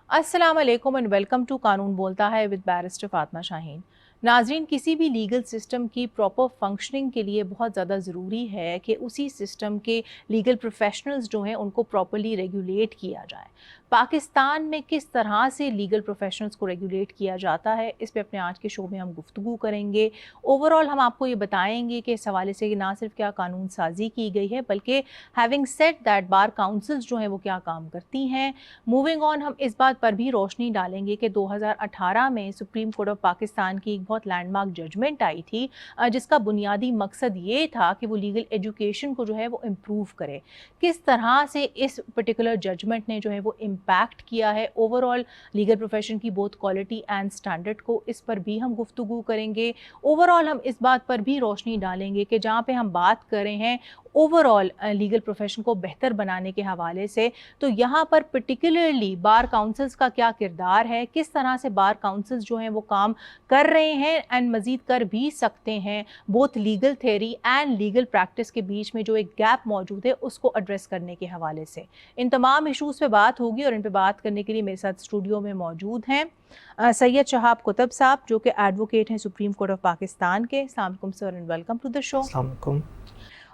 अस्सलाम वालेकुम and welcome to कानून बोलता है विद बैरिस्टर फातिमा शाहीन। नाजरीन, किसी भी लीगल सिस्टम की प्रॉपर फंक्शनिंग के लिए बहुत ज़्यादा ज़रूरी है कि उसी सिस्टम के लीगल प्रोफेशनल्स जो हैं उनको प्रॉपरली रेगुलेट किया जाए। पाकिस्तान में किस तरह से लीगल प्रोफेशनल्स को रेगुलेट किया जाता है, इस पे अपने आज के शो में हम गुफ्तगू करेंगे। ओवरऑल हम आपको ये बताएंगे कि इस हवाले से ना सिर्फ क्या कानून साजी की गई है, बल्कि having said that bar councils जो हैं वो क्या काम करती हैं। मूविंग ऑन, हम इस बात पर भी रोशनी डालेंगे कि 2018 में सुप्रीम कोर्ट ऑफ पाकिस्तान की एक बहुत लैंडमार्क जजमेंट आई थी, जिसका बुनियादी मकसद ये था कि वो लीगल एजुकेशन को जो है वो इम्प्रूव करे। किस तरह से इस पर्टिकुलर जजमेंट ने जो है वो इम्पैक्ट किया है ओवरऑल लीगल प्रोफेशन की बोथ क्वालिटी एंड स्टैंडर्ड को, इस पर भी हम गुफ्तगू करेंगे। ओवरऑल हम इस बात पर भी रोशनी डालेंगे कि जहाँ पे हम बात कर रहे हैं ओवरऑल लीगल प्रोफेशन को बेहतर बनाने के हवाले से, तो यहाँ पर पर्टिकुलरली बार काउंसिल्स का क्या किरदार है, किस तरह से बार काउंसिल्स जो हैं वो काम कर रहे हैं एंड मज़ीद कर भी सकते हैं। Both legal theory and legal practice के बीच में जो एक गैप मौजूद है उसको एड्रेस करने के हवाले से इन तमाम इशूज़ पे बात होगी। और इन पे बात करने के लिए मेरे साथ स्टूडियो में मौजूद हैं सैयद शहाब कुतुब साहब, जो कि एडवोकेट हैं सुप्रीम कोर्ट ऑफ पाकिस्तान के। अस्सलाम वालेकुम sir and welcome to the show. अस्सलाम वालेकुम।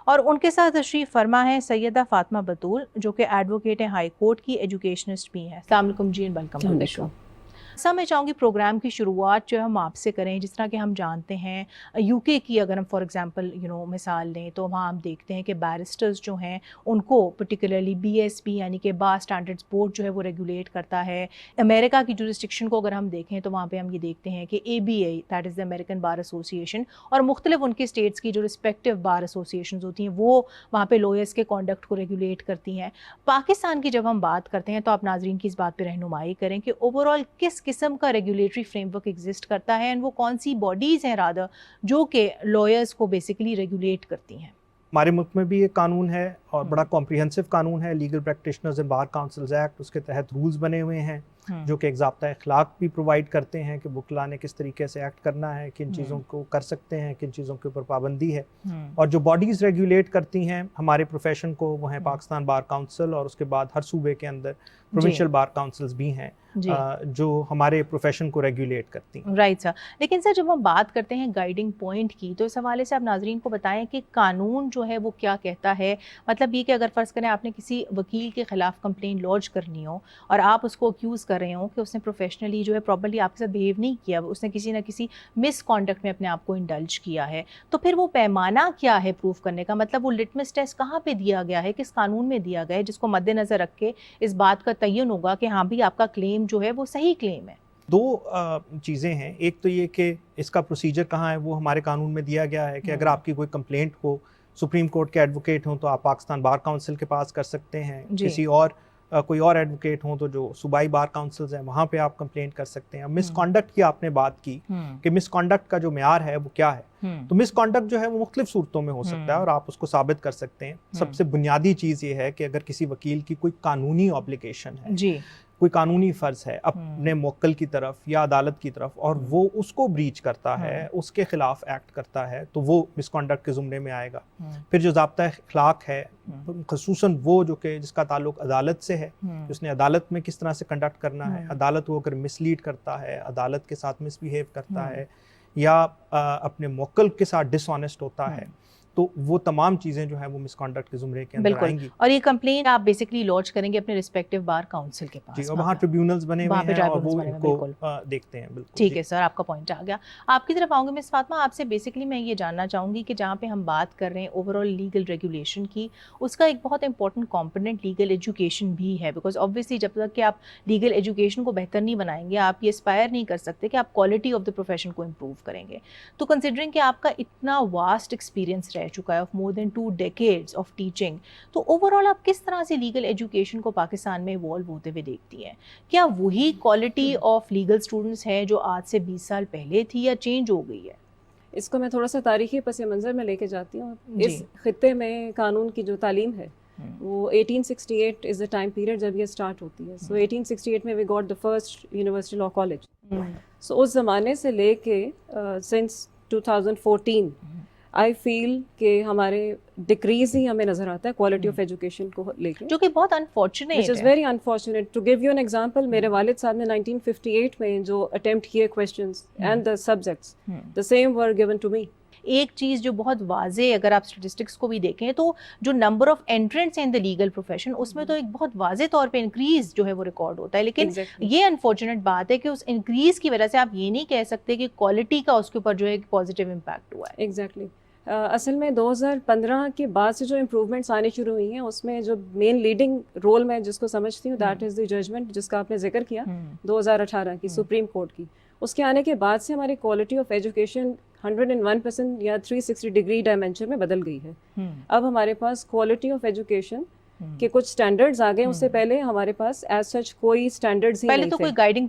और उनके साथ तशरीफ़ फरमा है सैयदा फातिमा बतूल, जो कि एडवोकेट हैं हाई कोर्ट की, एजुकेशनिस्ट भी हैं। अस्सलाम वालेकुम जी and welcome to the show. Sir, मैं चाहूँगी प्रोग्राम की शुरुआत जो हम आपसे करें। जिस तरह कि हम जानते हैं यूके की अगर हम फॉर एग्जांपल मिसाल लें, तो वहाँ हम देखते हैं कि बैरिस्टर्स जो हैं उनको पर्टिकुलरली बीएसपी यानी कि बार स्टैंडर्ड्स बोर्ड जो है वो रेगुलेट करता है। अमेरिका की जुरिस्डिक्शन को अगर हम देखें तो वहाँ पे हम ये देखते हैं कि ABA that is the American bar association और मुख्तलिफ उनके स्टेट्स की जो रिस्पेक्टिव बार एसोसिएशन होती हैं वो वहाँ पे लॉयर्स के कॉन्डक्ट को रेगुलेट करती हैं। पाकिस्तान की जब हम बात करते हैं तो आप नाजरीन की इस बात पर रहनुमाई करें कि ओवरऑल किस किस्म का रेगुलेटरी फ्रेमवर्क एग्जिस्ट करता है एंड वो कौन सी बॉडीज़ हैं रादर जो कि लॉयर्स को बेसिकली रेगुलेट करती हैं। हमारे मुल्क में भी एक कानून है और बड़ा कॉम्प्रिहेंसिव कानून है, legal practitioners and bar councils act. उसके तहत रूल्स बने हुए हैं जो कि एक ज़ाब्ता अखलाक भी प्रोवाइड करते हैं कि वकला ने किस तरीके से एक्ट करना है, किन चीज़ों को कर सकते हैं, किन चीज़ों के ऊपर पाबंदी है। और जो बॉडीज़ रेगुलेट करती हैं हमारे प्रोफेशन को वो हैं पाकिस्तान बार काउंसिल, और उसके बाद हर सूबे के अंदर प्रोविंशियल बार काउंसिल्स भी हैं जो हमारे प्रोफेशन को रेगुलेट करती हैं। Right sir. लेकिन सर, जब हम बात करते हैं गाइडिंग पॉइंट की, तो इस हवाले से आप नाजरीन को बताएं कि कानून जो है वो क्या कहता है। मतलब ये कि अगर फ़र्ज़ करें आपने किसी वकील के ख़िलाफ़ कंप्लेंट लॉन्च करनी हो और आप उसको अक्यूज़ कर रहे हो कि उसने प्रोफेशनली जो है प्रॉपर्ली आपके साथ बिहेव नहीं किया, उसने किसी न किसी मिस कॉन्डक्ट में अपने आप को इंडल्ज किया है, तो फिर वो पैमाना क्या है प्रूफ करने का? मतलब वो लिटमस टेस्ट कहाँ पे दिया गया है, किस कानून में दिया गया है, जिसको मद्देनज़र रख के इस बात का तयन होगा कि हाँ भी आपका क्लेम जो है वो सही क्लेम है? दो चीज़ें हैं। एक तो ये कि इसका प्रोसीजर कहाँ है, वो हमारे कानून में दिया गया है कि अगर आपकी कोई कंप्लेंट हो, सुप्रीम कोर्ट के एडवोकेट हों तो आप पाकिस्तान बार काउंसिल के पास कर सकते हैं। किसी और कोई और एडवोकेट हों तो जो सूबाई बार काउंसिल्स हैं वहाँ पे आप कंप्लेंट कर सकते हैं। मिसकॉन्डक्ट की आपने बात की कि मिसकॉन्डक्ट का जो मेयार है वो क्या है, तो मिसकॉन्डक्ट जो है वो मुख्तलिफ सूरतों में हो सकता है और आप उसको साबित कर सकते हैं। सबसे बुनियादी चीज़ ये है कि अगर किसी वकील की कोई कानूनी ऑब्लिगेशन है, कोई कानूनी फ़र्ज़ है अपने मुवक्किल की तरफ या अदालत की तरफ, और वो उसको ब्रीच करता है, उसके ख़िलाफ़ एक्ट करता है, तो वो मिसकॉन्डक्ट के ज़ुमरे में आएगा। फिर जो ज़ाब्ता अखलाक है, ख़ुसूसन वो जो कि जिसका ताल्लुक़ अदालत से है, उसने अदालत में किस तरह से कंडक्ट करना है, अदालत को अगर मिसलीड करता है, अदालत के साथ मिसबिहेव करता है या अपने मुवक्किल के साथ डिसऑनेस्ट होता है, तो वो तमाम चीज़ें जो हैं वो मिसकॉन्डक्ट के ज़ुमरे के अंदर आएंगी। और ये कंप्लेंट आप बेसिकली लॉन्च करेंगे अपने रिस्पेक्टिव बार काउंसिल के पास। जी, और वहाँ ट्रिब्यूनल्स बने हुए हैं और वो इनको देखते हैं। बिल्कुल ठीक है सर, आपका पॉइंट आ गया। आपकी तरफ आऊँगी मिस फातिमा, आपसे बेसिकली मैं ये जानना चाहूँगी कि जहाँ पे हम बात कर रहे हैं ओवरऑल लीगल रेगुलेशन की, उसका एक बहुत इंपॉर्टेंट कॉम्पोनेंट लीगल एजुकेशन भी है। बिकॉज ऑब्वियसली जब तक कि आप लीगल एजुकेशन को बेहतर नहीं बनाएंगे, आप ये एस्पायर नहीं कर सकते कि आप क्वालिटी ऑफ द प्रोफेशन को इम्प्रूव करेंगे। तो कंसिडरिंग कि आपका इतना वास्ट एक्सपीरियंस रह चुका है of more than 2 decades of teaching, तो ओवरऑल आप किस तरह से लीगल एजुकेशन को पाकिस्तान में इवॉल्व होते हुए देखती हैं? क्या वही क्वालिटी ऑफ लीगल स्टूडेंट्स है जो आज से 20 साल पहले थी या चेंज हो गई है? इसको मैं थोड़ा सा तारीखी पस मंज़र में लेके जाती हूँ। इस खित्ते में कानून की जो तालीम है वो 1868 इज़ द टाइम पीरियड जब ये स्टार्ट होती है। सो 1868 में we got the first university law college. सो उस ज़माने से लेके सिंस 2014 आई फील कि हमारे डिक्रीज ही हमें नजर आता है क्वालिटी ऑफ एजुकेशन को लेकर, जो कि बहुत unfortunate which is very unfortunate. To give you an example, मेरे वालिद साहब ने 1958 में जो अटेम्प्ट किए questions and the subjects, the same were given to me. एक चीज़ जो बहुत वाजे, अगर आप स्टेटिस्टिक्स को भी देखें तो जो number of entrants in the legal profession, उसमें तो एक बहुत वाजे तौर पे इंक्रीज जो है वो रिकॉर्ड होता है. लेकिन ये अनफॉर्चुनेट बात है कि उस इंक्रीज की वजह से आप ये नहीं कह सकते कि क्वालिटी का उसके ऊपर जो है पॉजिटिव इम्पैक्ट हुआ है. एग्जैक्टली. असल में 2015 के बाद से जो इम्प्रूवमेंट्स आनी शुरू हुई हैं, उसमें जो मेन लीडिंग रोल मैं जिसको समझती हूँ, दैट इज़ द जजमेंट जिसका आपने जिक्र किया 2018 की सुप्रीम कोर्ट की. उसके आने के बाद से हमारी क्वालिटी ऑफ एजुकेशन 101% या 360 डिग्री डायमेंशन में बदल गई है. अब हमारे पास क्वालिटी ऑफ एजुकेशन के कुछ स्टैंडर्ड्स आ गए. उससे पहले हमारे पास एज सच कोई स्टैंडर्ड्स ही नहीं थे. पहले तो कोई गाइडिंग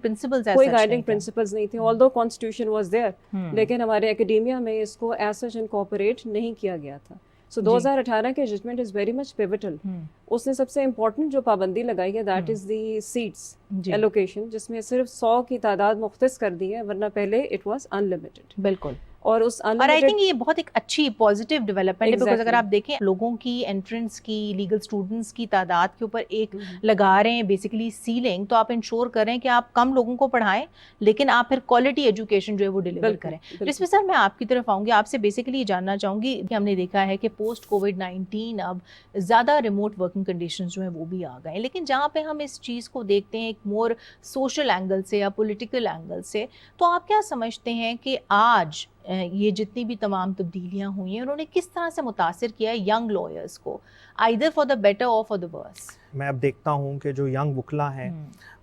प्रिंसिपल्स नहीं थे. ऑल्दो कॉन्स्टिट्यूशन वाज देयर, लेकिन हमारे एकेडेमिया में इसको एज सच इनकॉर्पोरेट नहीं किया गया था. सो 2018 के judgment is very much pivotal. उसने सबसे इम्पोर्टेंट जो पाबंदी लगाई है, that is the seats allocation, जिसमें सिर्फ 100 की तादाद मुख्तस कर दी है, वरना पहले इट वाज अनलिमिटेड. बिल्कुल. और उस और आई थिंक ये बहुत एक अच्छी पॉजिटिव डेवलपमेंट है, बिकॉज अगर आप देखें लोगों की एंट्रेंस की, लीगल स्टूडेंट्स की तादाद के ऊपर एक लगा रहे हैं बेसिकली सीलिंग, तो आप इंश्योर कर रहे हैं कि आप कम लोगों को पढ़ाएं लेकिन आप फिर क्वालिटी एजुकेशन जो है वो डिलीवर करें. जिसमें सर मैं आपकी तरफ आऊँगी, आपसे बेसिकली जानना चाहूँगी कि हमने देखा है कि पोस्ट कोविड-19 अब ज़्यादा रिमोट वर्किंग कंडीशंस जो है वो भी आ गए हैं, लेकिन जहाँ पे हम इस चीज़ को देखते हैं एक मोर सोशल एंगल से या पॉलिटिकल एंगल से, तो आप क्या समझते हैं कि आज ये जितनी भी तमाम तब्दीलियां हुई हैं उन्होंने किस तरह से मुतासिर किया है यंग लॉयर्स को, आइदर फॉर द बेटर और फॉर द वर्स? मैं अब देखता हूँ कि जो यंग वकला हैं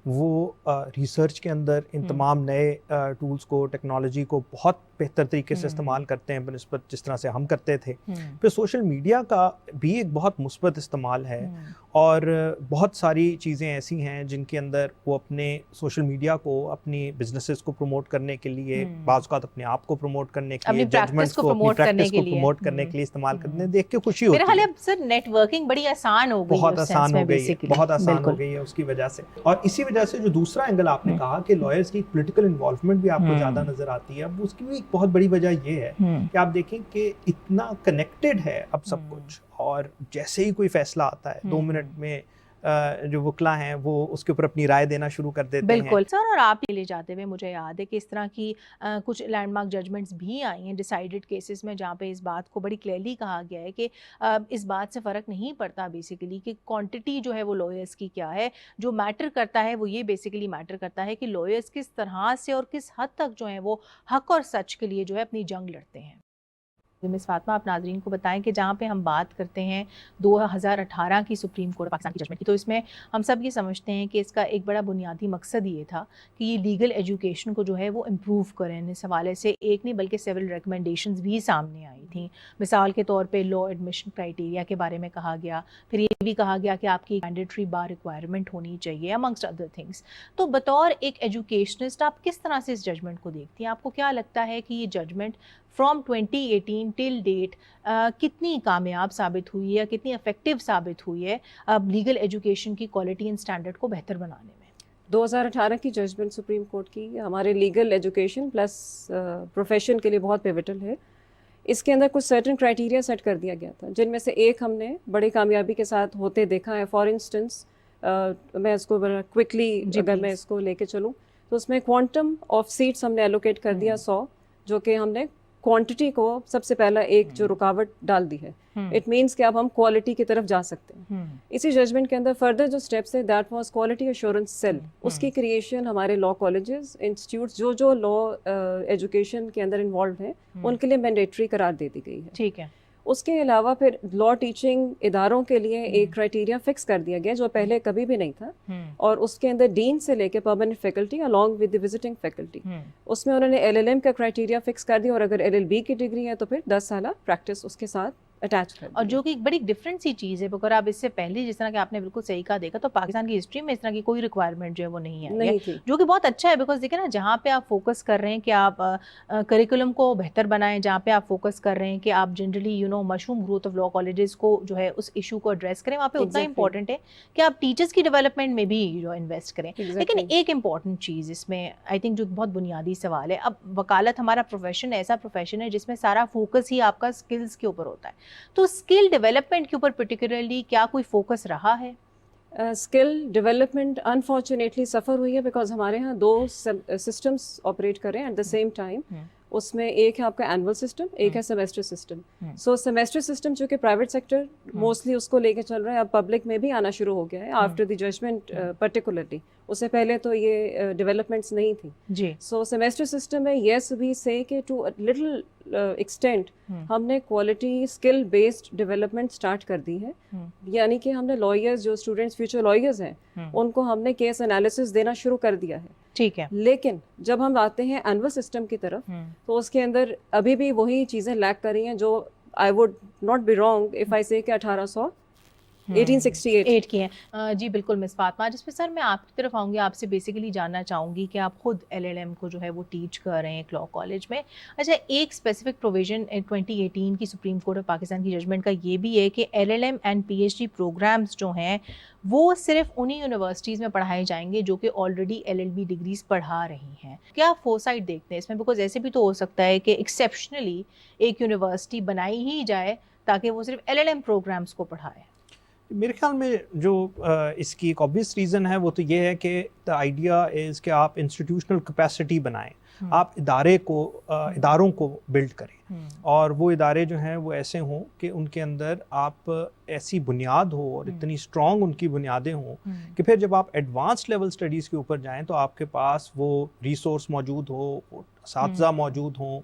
वो रिसर्च के अंदर इन तमाम नए टूल्स को, टेक्नोलॉजी को बहुत बेहतर तरीके से इस्तेमाल करते हैं बनिस्बत जिस तरह से हम करते थे. फिर सोशल मीडिया का भी एक बहुत मुस्बत इस्तेमाल है, और बहुत सारी चीज़ें ऐसी हैं जिनके अंदर वो अपने सोशल मीडिया को अपनी बिजनेसेस को प्रमोट करने के लिए, बाज़ औक़ात अपने आप को प्रमोट करने के लिए, जजमेंट्स को, अपनी प्रैक्टिस को प्रमोट करने के लिए इस्तेमाल करते हैं. देख के खुशी होती है. मेरा ख्याल है सर नेटवर्किंग बड़ी आसान हो गई है, बहुत आसान हो गई है, बहुत आसान हो गई है उसकी वजह से. और इसी वजह से जो दूसरा एंगल आपने कहा कि लॉयर्स की पॉलिटिकल इन्वॉल्वमेंट भी आपको ज़्यादा नज़र आती है, अब उसकी भी एक बहुत बड़ी वजह ये है कि आप देखें कि इतना कनेक्टेड है अब सब कुछ, और जैसे ही कोई फैसला आता है 2 मिनट में जो वकला हैं वो उसके ऊपर अपनी राय देना शुरू कर देते हैं. बिल्कुल सर. और आप ले जाते हुए मुझे याद है कि इस तरह की कुछ लैंडमार्क जजमेंट्स भी आई हैं डिसाइडेड केसेस में, जहाँ पे इस बात को बड़ी क्लियरली कहा गया है कि इस बात से फ़र्क नहीं पड़ता बेसिकली कि क्वांटिटी जो है वो लॉयर्स की क्या है, जो मैटर करता है वो ये बेसिकली मैटर करता है कि लॉयर्स किस तरह से और किस हद तक जो है वो हक और सच के लिए जो है अपनी जंग लड़ते हैं. मिस फातिमा, आप नाज़रीन को बताएं कि जहाँ पे हम बात करते हैं 2018 की सुप्रीम कोर्ट पाकिस्तान की जजमेंट की, तो इसमें हम सब ये समझते हैं कि इसका एक बड़ा बुनियादी मकसद ये था कि ये लीगल एजुकेशन को जो है वो इम्प्रूव करें. इस हवाले से एक नहीं बल्कि सेवरल रिकमेंडेशंस भी सामने आई थी. मिसाल के तौर पे लॉ एडमिशन क्राइटेरिया के बारे में कहा गया, फिर ये भी कहा गया कि आपकी मैंडेटरी बार रिक्वायरमेंट होनी चाहिए, अमंगस्ट अदर थिंग्स. तो बतौर एक एजुकेशनिस्ट आप किस तरह से इस जजमेंट को देखती हैं? आपको क्या लगता है कि ये जजमेंट फ्रॉम 2018 टिल डेट कितनी कामयाब साबित हुई है या कितनी इफेक्टिव साबित हुई है लीगल एजुकेशन की क्वालिटी एंड स्टैंडर्ड को बेहतर बनाने में? 2018 की जजमेंट सुप्रीम कोर्ट की हमारे लीगल एजुकेशन प्लस प्रोफेशन के लिए बहुत पिवटल है. इसके अंदर कुछ सर्टेन क्राइटेरिया सेट कर दिया गया था, जिनमें से एक हमने बड़ी कामयाबी के साथ होते देखा है. फॉर इंस्टेंस मैं इसको क्विकली अगर मैं इसको लेके चलूँ तो उसमें क्वांटम ऑफ सीट्स हमने एलोकेट कर दिया 100, जो कि हमने क्वांटिटी को सबसे पहला एक जो रुकावट डाल दी है. इट मीन्स कि अब हम क्वालिटी की तरफ जा सकते हैं. इसी जजमेंट के अंदर फर्दर जो स्टेप्स है, that was quality assurance cell. उसकी क्रिएशन हमारे लॉ कॉलेजेस, इंस्टीट्यूट्स जो लॉ एजुकेशन के अंदर इन्वॉल्व हैं उनके लिए मैंडेटरी करार दे दी गई है. ठीक है. उसके अलावा फिर लॉ टीचिंग इदारों के लिए एक क्राइटेरिया फिक्स कर दिया गया जो पहले कभी भी नहीं था, और उसके अंदर डीन से लेके permanent faculty along with the visiting faculty, उसमें उन्होंने एलएलएम का क्राइटेरिया फिक्स कर दिया, और अगर एलएलबी की डिग्री है तो फिर 10 साल प्रैक्टिस उसके साथ अटैच कर. और जो कि एक बड़ी डिफरेंट सी चीज़ है, अगर आप इससे पहले जिस तरह कि आपने बिल्कुल सही कहा देखा तो पाकिस्तान की हिस्ट्री में इस तरह की कोई रिक्वायरमेंट जो है वो नहीं है, जो कि बहुत अच्छा है. बिकॉज देखिए ना, जहाँ पे आप फोकस कर रहे हैं कि आप करिकुलम को बेहतर बनाएं, जहाँ पे आप फोकस कर रहे हैं कि आप generally mushroom growth of law colleges को जो है उस इशू को एड्रेस करें, वहाँ पे उतना इंपॉर्टेंट है कि आप टीचर्स की डेवलपमेंट में भी जो इन्वेस्ट करें. लेकिन एक इंपॉर्टेंट चीज़ इसमें आई थिंक जो बहुत बुनियादी सवाल है, अब वकालत हमारा प्रोफेशन ऐसा प्रोफेशन है जिसमें सारा फोकस ही आपका स्किल्स के ऊपर होता है. تو اسکل ڈیولپمنٹ کے اوپر پرٹیکولرلی کیا کوئی فوکس رہا ہے؟ اسکل ڈیولپمنٹ انفارچونیٹلی سفر ہوئی ہے بیکاز ہمارے یہاں 2 سسٹمس آپریٹ کر رہے ہیں ایٹ دا سیم ٹائم. اس میں ایک ہے آپ کا اینول سسٹم, ایک ہے سیمیسٹر سسٹم. سو سیمیسٹر سسٹم چونکہ پرائیویٹ سیکٹر موسٹلی اس کو لے کے چل رہا ہے, اب پبلک میں بھی آنا شروع ہو گیا ہے آفٹر دی ججمنٹ پرٹیکولرلی. اس سے پہلے تو یہ ڈیولپمنٹس نہیں تھیں جی. سو سیمیسٹر سسٹم میں یس وی سے کہ ٹو لٹل ایکسٹینٹ ہم نے quality skill based development start کر دی ہے. یعنی کہ ہم نے لائرز جو اسٹوڈنٹس فیوچر لائرز ہیں ان کو ہم نے کیس انالیسس دینا شروع کر دیا ہے. ٹھیک ہے. لیکن جب ہم آتے ہیں اینول سسٹم کی طرف تو اس کے اندر ابھی بھی وہی چیزیں لیک کر رہی ہیں جو I would not be wrong if I say کہ 1868 کی ہیں. جی بالکل مس فاطمہ. جس پہ سر میں آپ کی طرف آؤں گی, آپ سے بیسیکلی جاننا چاہوں گی کہ آپ خود LLM کو جو ہے وہ ٹیچ کر رہے ہیں ایک لاء کالج میں. اچھا, ایک اسپیسیفک پروویژن 2018 کی سپریم کورٹ آف پاکستان کی ججمنٹ کا یہ بھی ہے کہ LLM اینڈ PhD پروگرامز جو ہیں وہ صرف انہی یونیورسٹیز میں پڑھائے جائیں گے جو کہ آلریڈی LLB ڈگریز پڑھا رہی ہیں. کیا فورسائٹ دیکھتے ہیں اس میں؟ بیکاز ایسے بھی تو ہو سکتا ہے کہ ایکسیپشنلی ایک یونیورسٹی بنائی ہی جائے تاکہ وہ صرف LLM پروگرامز کو پڑھائے. میرے خیال میں جو اس کی ایک obvious ریزن ہے وہ تو یہ ہے کہ دا آئیڈیا از کہ آپ انسٹیٹیوشنل کیپیسٹی بنائیں, آپ اداروں کو بلڈ کریں, اور وہ ادارے جو ہیں وہ ایسے ہوں کہ ان کے اندر آپ ایسی بنیاد ہو اور اتنی اسٹرانگ ان کی بنیادیں ہوں کہ پھر جب آپ ایڈوانس لیول اسٹڈیز کے اوپر جائیں تو آپ کے پاس وہ ریسورس موجود ہو, اساتذہ موجود ہوں,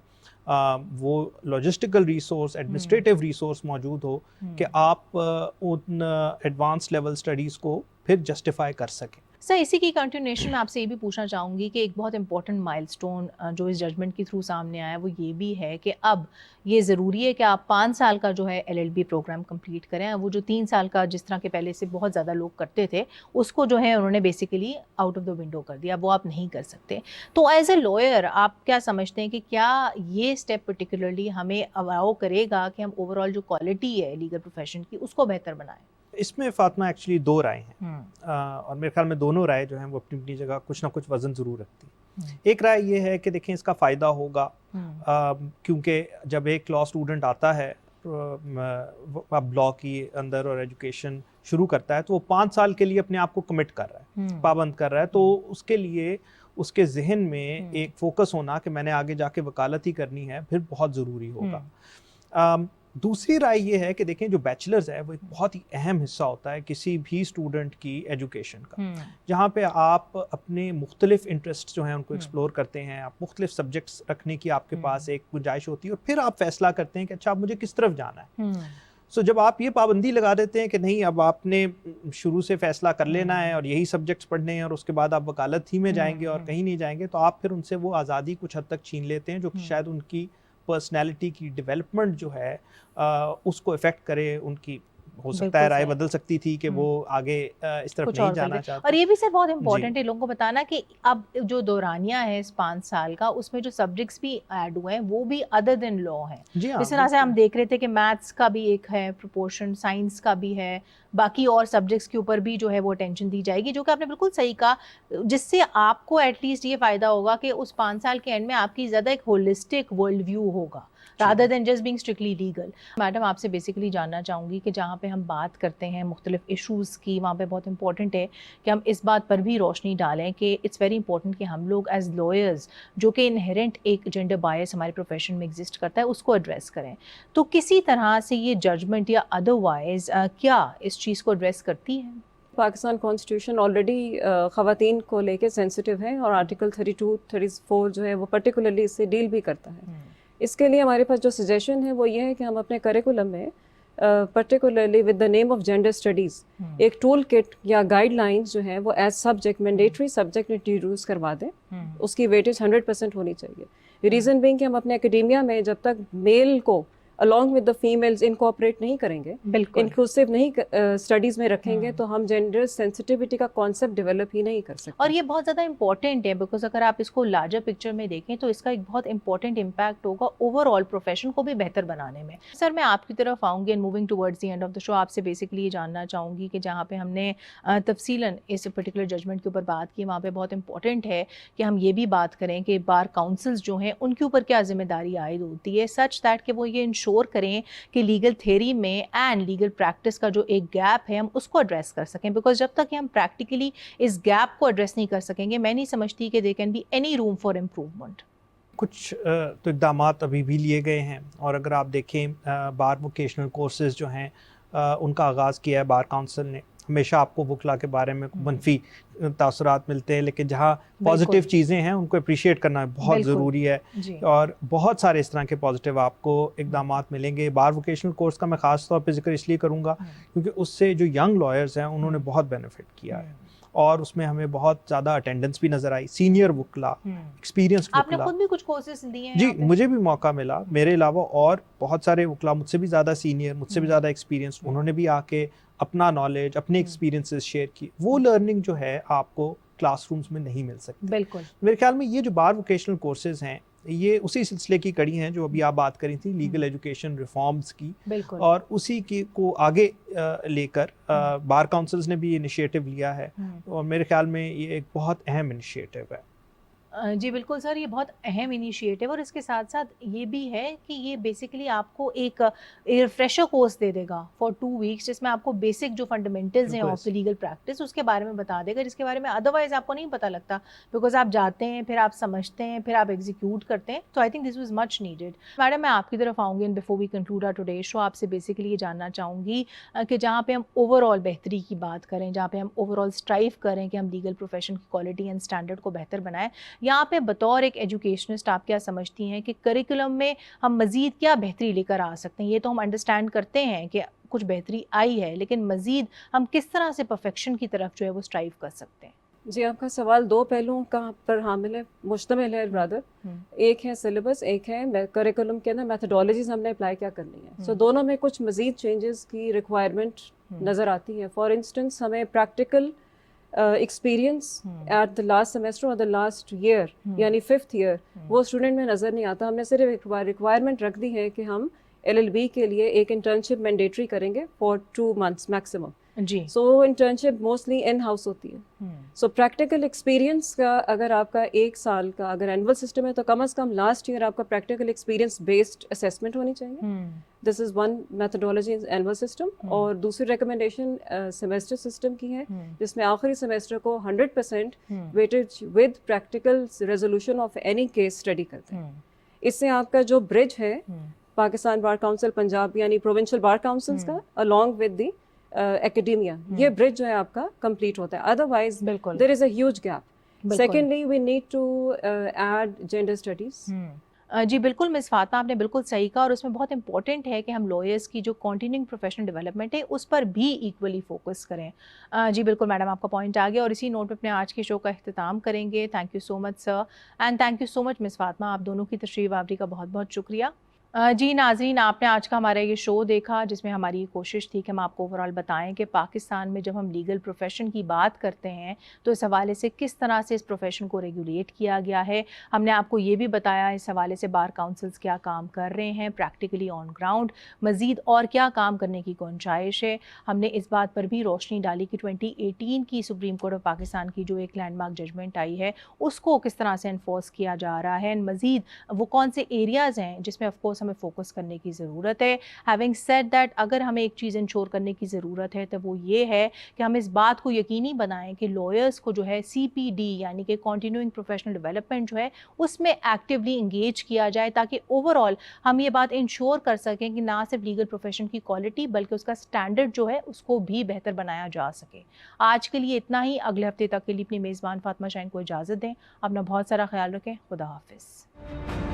وہ لاجسٹیکل ریسورس, ایڈمنسٹریٹو ریسورس موجود ہو کہ آپ ان ایڈوانس لیول اسٹڈیز کو پھر جسٹیفائی کر سکیں. سر اسی کی کنٹینیوشن میں آپ سے یہ بھی پوچھنا چاہوں گی کہ ایک بہت امپورٹنٹ مائل سٹون جو اس ججمنٹ کے تھرو سامنے آیا وہ یہ بھی ہے کہ اب یہ ضروری ہے کہ آپ 5 سال کا جو ہے LLB پروگرام کمپلیٹ کریں. وہ جو 3 سال کا جس طرح کے پہلے سے بہت زیادہ لوگ کرتے تھے اس کو جو ہے انہوں نے basically out of the window کر دیا, وہ آپ نہیں کر سکتے. تو ایز اے لائر آپ کیا سمجھتے ہیں کہ کیا یہ اسٹیپ پرٹیکولرلی ہمیں الاؤ کرے گا کہ ہم اوور آل جو کوالٹی ہے لیگل پروفیشن کی اس کو بہتر بنائیں؟ اس میں فاطمہ ایکچولی 2 رائے ہیں, اور میرے خیال میں دونوں رائے جو ہیں وہ اپنی اپنی جگہ کچھ نہ کچھ وزن ضرور رکھتی ہیں. ایک رائے یہ ہے کہ دیکھیں اس کا فائدہ ہوگا کیونکہ جب ایک لاء اسٹوڈنٹ آتا ہے اب لاء کی اندر اور ایجوکیشن شروع کرتا ہے تو وہ 5 سال کے لیے اپنے آپ کو کمٹ کر رہا ہے, پابند کر رہا ہے, تو اس کے لیے اس کے ذہن میں ایک فوکس ہونا کہ میں نے آگے جا کے وکالت ہی کرنی ہے پھر بہت ضروری ہوگا. دوسری رائے یہ ہے کہ دیکھیں جو بیچلرز ہے وہ ایک بہت ہی اہم حصہ ہوتا ہے کسی بھی اسٹوڈنٹ کی ایجوکیشن کا, جہاں پہ آپ اپنے مختلف انٹرسٹ جو ہیں ان کو ایکسپلور کرتے ہیں, آپ مختلف سبجیکٹس رکھنے کی آپ کے پاس ایک گنجائش ہوتی ہے, اور پھر آپ فیصلہ کرتے ہیں کہ اچھا اب مجھے کس طرف جانا ہے. سو جب آپ یہ پابندی لگا دیتے ہیں کہ نہیں اب آپ نے شروع سے فیصلہ کر لینا ہے اور یہی سبجیکٹس پڑھنے ہیں اور اس کے بعد آپ وکالت ہی میں جائیں گے اور کہیں نہیں جائیں گے, تو آپ پھر ان سے وہ آزادی کچھ حد تک چھین لیتے ہیں جو کہ شاید ان کی پرسنالٹی کی ڈیولپمنٹ جو ہے اس کو افیکٹ کرے. ان کی ہو سکتا ہے رائے بدل سکتی تھی کہ وہ آگے اس طرف نہیں جانا چاہتے. اور یہ بھی سر بہت امپورٹنٹ ہے لوگوں کو بتانا کہ اب جو دورانیہ ہے اس 5 سال کا اس میں جو سبجیکٹس بھی ایڈ ہوئے ہیں وہ بھی ادر دین لاء ہیں. جس طرح سے ہم دیکھ رہے تھے کہ میتھس کا بھی ایک ہے پروپورشن, سائنس کا بھی ہے, باقی اور سبجیکٹس کے اوپر بھی جو ہے وہ اٹینشن دی جائے گی, جو کہ آپ نے بالکل صحیح کہا, جس سے آپ کو ایٹ لیسٹ یہ فائدہ ہوگا کہ اس 5 سال کے اینڈ میں آپ کی زیادہ ایک ہولسٹک ورلڈ ویو ہوگا rather than just being strictly legal. Madam آپ سے بیسیکلی جاننا چاہوں گی کہ جہاں پہ ہم بات کرتے ہیں مختلف ایشوز کی, وہاں پہ بہت امپورٹنٹ ہے کہ ہم اس بات پر بھی روشنی ڈالیں کہ اٹس ویری امپورٹنٹ کہ ہم لوگ ایز لائرز جو کہ انہیرنٹ ایک جینڈر بائس ہمارے پروفیشن میں ایگزسٹ کرتا ہے اس کو ایڈریس کریں. تو کسی طرح سے یہ ججمنٹ یا ادروائز کیا اس چیز کو ایڈریس کرتی ہے؟ پاکستان کانسٹیٹیوشن آلریڈی خواتین کو لے کے سینسٹیو ہے اور آرٹیکل 32, 34 جو ہے وہ پرٹیکولرلی اس سے ڈیل بھی کرتا ہے. اس کے لیے ہمارے پاس جو سجیشن ہے وہ یہ ہے کہ ہم اپنے کریکولم میں particularly with the name of gender studies ایک ٹول کٹ یا گائیڈ لائنس جو ہیں وہ as subject mandatory subject introduce کروا دیں. اس کی ویٹیج 100% ہونی چاہیے. ریزن بینگ کہ ہم اپنے اکیڈیمیا میں جب تک میل کو along with the females incorporate نہیں کریں گے, انکلوسیو نہیں اسٹڈیز میں رکھیں گے, تو ہم جینڈر سینسٹیوٹی کا کانسیپٹ ڈیولپ ہی نہیں کر سکتے. اور یہ بہت زیادہ امپورٹنٹ ہے بیکاز اگر آپ اس کو لارجر پکچر میں دیکھیں تو اس کا ایک بہت امپورٹنٹ امپیکٹ ہوگا اوور آل پروفیشن کو بھی بہتر بنانے میں. سر میں آپ کی طرف آؤں گی and moving towards the end of the show, آپ سے بیسکلی یہ جاننا چاہوں گی کہ جہاں پہ ہم نے تفصیلاً اس پرٹیکولر ججمنٹ کے اوپر بات کی, وہاں پہ بہت امپورٹنٹ ہے کہ ہم یہ بھی بات کریں کہ بار کاؤنسلز جو ہیں ان کے اوپر کیا ذمہ داری عائد ہوتی ہے, سچ دیٹ کہ وہ یہ انشور انشور کریں کہ لیگل تھیوری میں اینڈ لیگل پریکٹس کا جو ایک گیپ ہے ہم اس کو ایڈریس کر سکیں؟ بیکاز جب تک کہ ہم پریکٹیکلی اس گیپ کو ایڈریس نہیں کر سکیں گے میں نہیں سمجھتی کہ there can be any room for improvement. کچھ تو اقدامات ابھی بھی لیے گئے ہیں، اور اگر آپ دیکھیں بار ووکیشنل کورسز جو ہیں ان کا آغاز کیا ہے بار کونسل نے. ہمیشہ آپ کو وکلا کے بارے میں منفی تاثرات ملتے ہیں، لیکن جہاں پازیٹیو چیزیں ہیں ان کو اپریشیٹ کرنا بہت ضروری ہے، اور بہت سارے اس طرح کے پازیٹیو آپ کو اقدامات ملیں گے. بار ووکیشنل کورس کا میں خاص طور پہ ذکر اس لیے کروں گا کیونکہ اس سے جو ینگ لائرز ہیں انہوں نے بہت بینیفٹ کیا ہے، اور اس میں ہمیں بہت زیادہ اٹینڈنس بھی نظر آئی. سینئر وکلا، ایکسپیرینسڈ وکلا. آپ نے خود بھی کچھ کورسز دیے ہیں؟ جی مجھے بھی موقع ملا، میرے علاوہ اور بہت سارے وکلا مجھ سے بھی زیادہ سینئر، مجھ سے بھی زیادہ ایکسپیرینسڈ، انہوں نے بھی آ کے اپنا نالج، اپنے ایکسپیرینسز شیئر کی. وہ لرننگ جو ہے آپ کو کلاس رومز میں نہیں مل سکتی. بالکل میرے خیال میں یہ جو بار ووکیشنل کورسز ہیں یہ اسی سلسلے کی کڑی ہیں جو ابھی آپ بات کری تھی لیگل ایجوکیشن ریفارمز کی، اور اسی کی کو آگے لے کر بار کونسلز نے بھی انیشیٹو لیا ہے، اور میرے خیال میں یہ ایک بہت اہم انیشیٹو ہے. جی بالکل سر، یہ بہت اہم انیشیٹو، اور اس کے ساتھ ساتھ یہ بھی ہے کہ یہ بیسیکلی آپ کو ایک ریفریشر کورس دے دے گا فار 2 weeks جس میں آپ کو بیسک جو فنڈامنٹلز ہیں آف دا لیگل پریکٹس اس کے بارے میں بتا دے گا، جس کے بارے میں ادروائز آپ کو نہیں پتہ لگتا، بیکاز آپ جاتے ہیں پھر آپ سمجھتے ہیں پھر آپ ایگزیکیوٹ کرتے ہیں. تو I think this was much needed. Madam میں آپ کی طرف آؤں گی، and before we conclude our today show آپ سے بیسیکلی یہ جاننا چاہوں گی کہ جہاں پہ ہم اوور آل بہتری کی بات کریں، جہاں پہ ہم اوور آل اسٹرائیو کریں کہ ہم لیگل پروفیشن کی کوالٹی اینڈ اسٹینڈرڈ کو بہتر بنائیں، یہاں پہ بطور ایک ایجوکیشنسٹ آپ کیا سمجھتی ہیں کہ کریکولم میں ہم مزید کیا بہتری لے کر آ سکتے ہیں؟ یہ تو ہم انڈرسٹینڈ کرتے ہیں کہ کچھ بہتری آئی ہے، لیکن مزید ہم کس طرح سے پرفیکشن کی طرف جو ہے وہ اسٹرائیو کر سکتے ہیں؟ جی آپ کا سوال 2 پہلوؤں کا پر حامل ہے، مشتمل ہے برادر. ایک ہے سلیبس، ایک ہے کریکولم کے اندر میتھڈالوجیز ہم نے اپلائی کیا کرنی ہے. سو دونوں میں کچھ مزید چینجز کی ریکوائرمنٹ نظر آتی ہے. فار انسٹنس ہمیں practical experience at the last semester اور دا لاسٹ ایئر یعنی 5th ایئر وہ اسٹوڈنٹ میں نظر نہیں آتا. ہم نے صرف ریکوائرمنٹ رکھ دی ہے کہ ہم LLB کے لیے ایک انٹرنشپ مینڈیٹری کریں گے فار 2 months میکسیمم. جی so internship mostly in house ہوتی ہے. سو پریکٹیکل ایکسپیرینس کا اگر آپ کا 1 سال کا اگر اینول سسٹم ہے تو کم از کم لاسٹ ایئر آپ کا پریکٹیکل ایکسپیرینس بیسڈ اسیسمنٹ ہونی چاہیے. This is one methodology annual system. اور دوسری ریکمنڈیشن سیمسٹر سسٹم کی ہے جس میں آخری سیمسٹر کو 100% weightage with practical resolution of any case study کرتے ہیں. اس سے آپ کا جو برج ہے پاکستان بار کاؤنسل پنجاب یعنی پروونشل بار کاؤنسلس کا along with the academia یہ برج جو ہے آپ کا کمپلیٹ ہوتا ہے. Otherwise there is a huge gap. Secondly we need to add gender studies. جی بالکل مس فاطمہ آپ نے بالکل صحیح کہا، اور اس میں بہت امپورٹنٹ ہے کہ ہم لائرس کی جو کنٹینیوئنگ پروفیشنل ڈیولپمنٹ ہے اس پر بھی ایکولی فوکس کریں. جی بالکل میڈم آپ کا پوائنٹ آ گیا، اور اسی نوٹ پہ اپنے آج کے شو کا اختتام کریں گے. Thank you so much sir, and thank you so much miss Fatima, آپ دونوں کی تشریف آوری کا بہت بہت شکریہ. جی ناظرین آپ نے آج کا ہمارا یہ شو دیکھا جس میں ہماری یہ کوشش تھی کہ ہم آپ کو اوور آل بتائیں کہ پاکستان میں جب ہم لیگل پروفیشن کی بات کرتے ہیں تو اس حوالے سے کس طرح سے اس پروفیشن کو ریگولیٹ کیا گیا ہے. ہم نے آپ کو یہ بھی بتایا اس حوالے سے بار کاؤنسلز کیا کام کر رہے ہیں پریکٹیکلی آن گراؤنڈ، مزید اور کیا کام کرنے کی گنجائش ہے. ہم نے اس بات پر بھی روشنی ڈالی کہ 2018 کی سپریم کورٹ آف پاکستان کی جو ایک لینڈ مارک ججمنٹ آئی ہے اس کو کس طرح سے انفورس کیا جا رہا ہے، مزید وہ کون سے ایریاز ہیں جس میں آف کورس ہمیں فوکس کرنے کی ضرورت ہے. ہیونگ سیڈ دیٹ اگر ہمیں ایک چیز انشور کرنے کی ضرورت ہے تو وہ یہ ہے کہ ہم اس بات کو یقینی بنائیں کہ لائرس کو جو ہے CPD یعنی کہ کنٹینیوئنگ پروفیشنل ڈیولپمنٹ جو ہے اس میں ایکٹیولی انگیج کیا جائے، تاکہ اوور آل ہم یہ بات انشور کر سکیں کہ نہ صرف لیگل پروفیشن کی کوالٹی بلکہ اس کا اسٹینڈرڈ جو ہے اس کو بھی بہتر بنایا جا سکے. آج کے لیے اتنا ہی، اگلے ہفتے تک کے لیے اپنی میزبان فاطمہ شاہین کو اجازت دیں. اپنا بہت سارا خیال رکھیں. خدا حافظ.